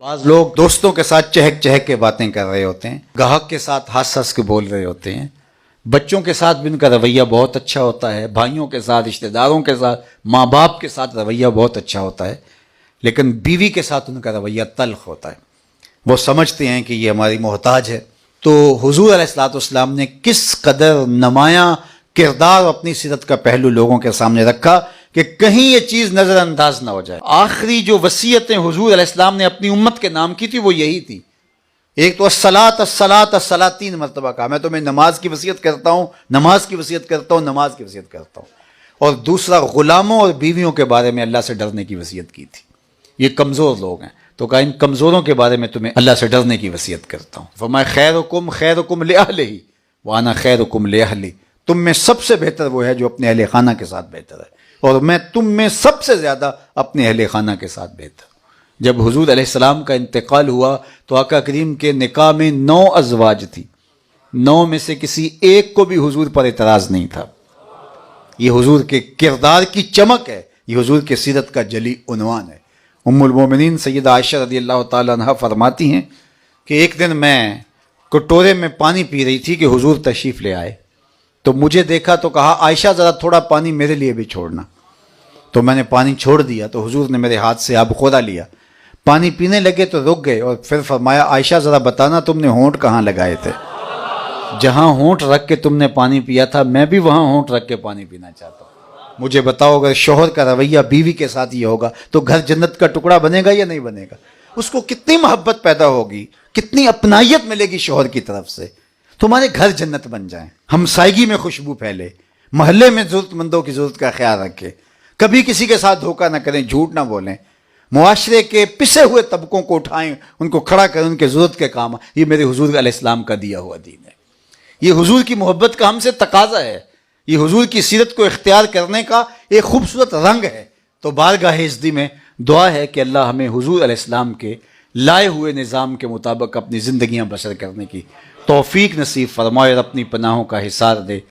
بعض لوگ دوستوں کے ساتھ چہک چہک کے باتیں کر رہے ہوتے ہیں، گاہک کے ساتھ ہنس ہنس کے بول رہے ہوتے ہیں، بچوں کے ساتھ بھی ان کا رویہ بہت اچھا ہوتا ہے، بھائیوں کے ساتھ، رشتہ داروں کے ساتھ، ماں باپ کے ساتھ رویہ بہت اچھا ہوتا ہے، لیکن بیوی کے ساتھ ان کا رویہ تلخ ہوتا ہے۔ وہ سمجھتے ہیں کہ یہ ہماری محتاج ہے۔ تو حضور علیہ الصلوۃ والسلام نے کس قدر نمایاں کردار اور اپنی سیرت کا پہلو لوگوں کے سامنے رکھا کہ کہیں یہ چیز نظر انداز نہ ہو جائے۔ آخری جو وصیتیں حضور علیہ السلام نے اپنی امت کے نام کی تھی وہ یہی تھی۔ ایک تو الصلاۃ الصلاۃ الصلاۃ 3 مرتبہ کہا، میں تمہیں نماز کی وصیت کرتا ہوں، نماز کی وصیت کرتا ہوں، نماز کی وصیت کرتا ہوں۔ اور دوسرا غلاموں اور بیویوں کے بارے میں اللہ سے ڈرنے کی وصیت کی تھی۔ یہ کمزور لوگ ہیں، تو کہا ان کمزوروں کے بارے میں تمہیں اللہ سے ڈرنے کی وصیت کرتا ہوں۔ فرمایا خیرکم خیرکم لأہلہ وانا خیرکم لأہلی، تم میں سب سے بہتر وہ ہے جو اپنے اہل خانہ کے ساتھ بہتر ہے، اور میں تم میں سب سے زیادہ اپنے اہل خانہ کے ساتھ بہتر ہوں۔ جب حضور علیہ السلام کا انتقال ہوا تو آقا کریم کے نکاح میں 9 ازواج تھی، 9 میں سے کسی ایک کو بھی حضور پر اعتراض نہیں تھا۔ یہ حضور کے کردار کی چمک ہے، یہ حضور کے سیرت کا جلی عنوان ہے۔ ام المومنین سیدہ عائشہ رضی اللہ تعالیٰ عنہ فرماتی ہیں کہ ایک دن میں کٹورے میں پانی پی رہی تھی کہ حضور تشریف لے آئے، تو مجھے دیکھا تو کہا عائشہ ذرا تھوڑا پانی میرے لیے بھی چھوڑنا، تو میں نے پانی چھوڑ دیا تو حضور نے میرے ہاتھ سے آب خودا لیا، پانی پینے لگے تو رک گئے اور پھر فرمایا عائشہ ذرا بتانا تم نے ہونٹ کہاں لگائے تھے؟ جہاں ہونٹ رکھ کے تم نے پانی پیا تھا میں بھی وہاں ہونٹ رکھ کے پانی پینا چاہتا ہوں۔ مجھے بتاؤ اگر شوہر کا رویہ بیوی کے ساتھ یہ ہوگا تو گھر جنت کا ٹکڑا بنے گا یا نہیں بنے گا؟ اس کو کتنی محبت پیدا ہوگی، کتنی اپنائیت ملے گی شوہر کی طرف سے، تمہارے گھر جنت بن جائیں، ہمسائیگی میں خوشبو پھیلے، محلے میں ضرورت مندوں کی ضرورت کا خیال رکھے، کبھی کسی کے ساتھ دھوکہ نہ کریں، جھوٹ نہ بولیں، معاشرے کے پسے ہوئے طبقوں کو اٹھائیں، ان کو کھڑا کریں، ان کے ضرورت کے کام۔ یہ میرے حضور علیہ السلام کا دیا ہوا دین ہے، یہ حضور کی محبت کا ہم سے تقاضا ہے، یہ حضور کی سیرت کو اختیار کرنے کا ایک خوبصورت رنگ ہے۔ تو بارگاہ عزتی میں دعا ہے کہ اللہ ہمیں حضور علیہ السلام کے لائے ہوئے نظام کے مطابق اپنی زندگیاں بسر کرنے کی توفیق نصیب فرمائے اور اپنی پناہوں کا حصار دے۔